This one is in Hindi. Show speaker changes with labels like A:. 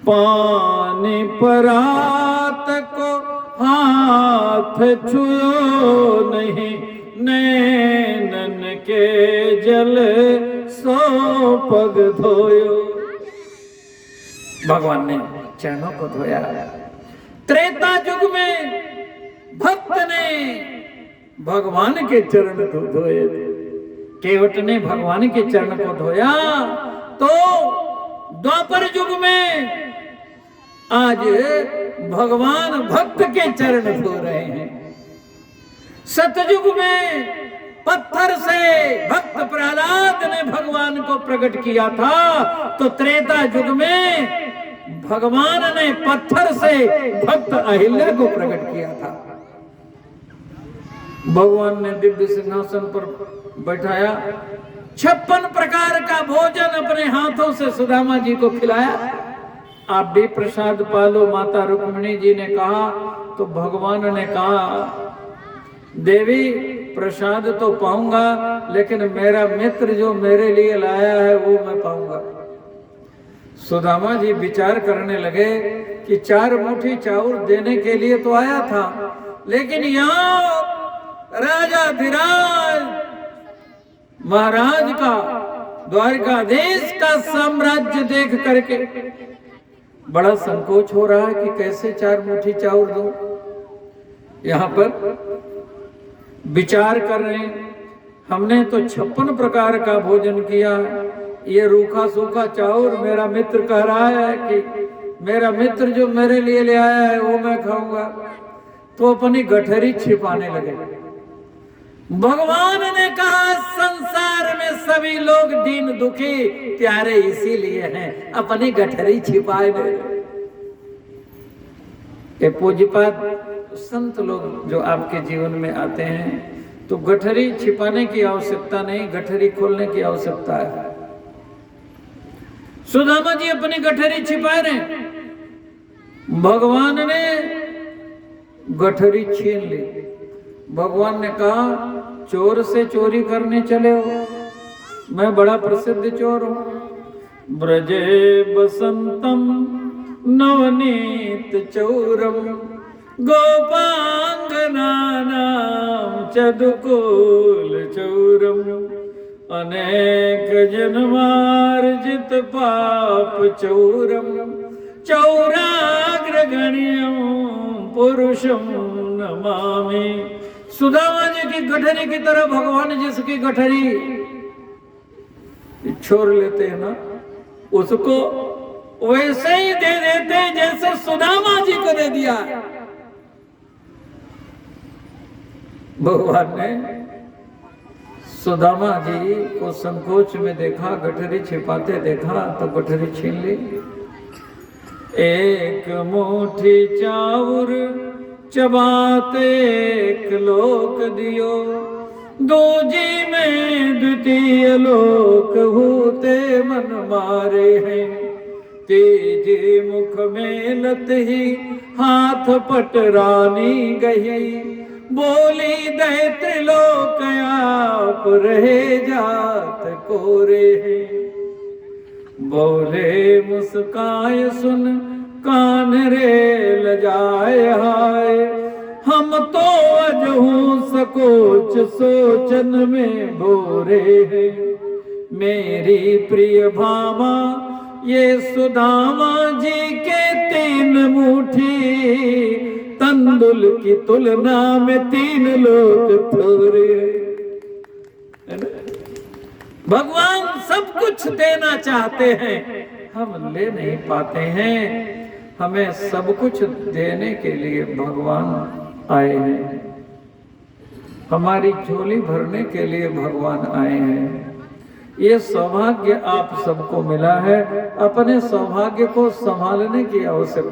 A: पानी परात को हाथ छुओ नहीं, नैनन के जल सो पग धोयो। भगवान ने चरणों को धोया। त्रेता युग में भक्त ने भगवान के चरण को धोए, केवट ने भगवान के चरण को धोया। तो द्वापर युग में आज भगवान भक्त के चरण धो रहे हैं। सतयुग में पत्थर से भक्त प्रहलाद ने भगवान को प्रकट किया था, तो त्रेता युग में भगवान ने पत्थर से भक्त अहिल्या को प्रकट किया था। भगवान ने दिव्य सिंहासन पर बैठाया, 56 प्रकार का भोजन अपने हाथों से सुदामा जी को खिलाया। आप भी प्रसाद पालो, माता रुक्मिणी जी ने कहा। तो भगवान ने कहा, देवी प्रसाद तो पाऊंगा, लेकिन मेरा मित्र जो मेरे लिए लाया है वो मैं पाऊंगा। सुदामा जी विचार करने लगे कि 4 मुट्ठी चाउर देने के लिए तो आया था, लेकिन यहाँ राजाधिराज महाराज का, द्वारकाधीश का साम्राज्य देख करके बड़ा संकोच हो रहा है कि कैसे 4 मुट्ठी चाउर दो। यहाँ पर विचार कर रहे हैं, हमने तो 56 प्रकार का भोजन किया, ये रूखा सूखा चाउर मेरा मित्र कह रहा है कि मेरा मित्र जो मेरे लिए ले आया है वो मैं खाऊंगा। तो अपनी गठरी छिपाने लगे। भगवान ने कहा, संसार में सभी लोग दीन दुखी प्यारे इसीलिए हैं, अपनी गठरी छिपाए ये पूज्यपाद संत लोग जो आपके जीवन में आते हैं, तो गठरी छिपाने की आवश्यकता नहीं, गठरी खोलने की आवश्यकता है। सुदामा जी अपनी गठरी छिपा रहे, भगवान ने गठरी छीन ली। भगवान ने कहा, चोर से चोरी करने चले हो, मैं बड़ा प्रसिद्ध चोर हूं। ब्रजे बसंतम नवनीत चौरम गोपांगनानां चदुकुल चौरम अनेक जन्मार्जित पाप चौरम चौराग्रगण्यं पुरुषं नमामि। सुदामा जी की गठरी की तरह भगवान जिसकी गठरी छोड़ लेते हैं ना, उसको वैसे ही दे देते जैसे सुदामा जी को दे दिया। भगवान ने सुदामा जी को संकोच में देखा, गठरी छिपाते देखा तो गठरी छीन ली। एक मुट्ठी चाउर चबाते एक लोक दियो, दूजी में द्वितीय लोक होते मन मारे हैं। तेजे मुख में लत ही हाथ पटरानी गई, बोली दैत्र लोक आप रहे जात कोरे हैं। बोले मुस्काए सुन कान रे लजाए हाय, हम तो अजहू सकोच सोचन में भोरे हैं। मेरी प्रिय भामा ये सुदामा जी के 3 मुट्ठी तंदुल की तुलना में 3 लोग थोड़े। भगवान सब कुछ देना चाहते हैं, हम ले नहीं पाते हैं। हमें सब कुछ देने के लिए भगवान आए हैं, हमारी झोली भरने के लिए भगवान आए हैं। ये सौभाग्य आप सबको मिला है, अपने सौभाग्य को संभालने की आवश्यकता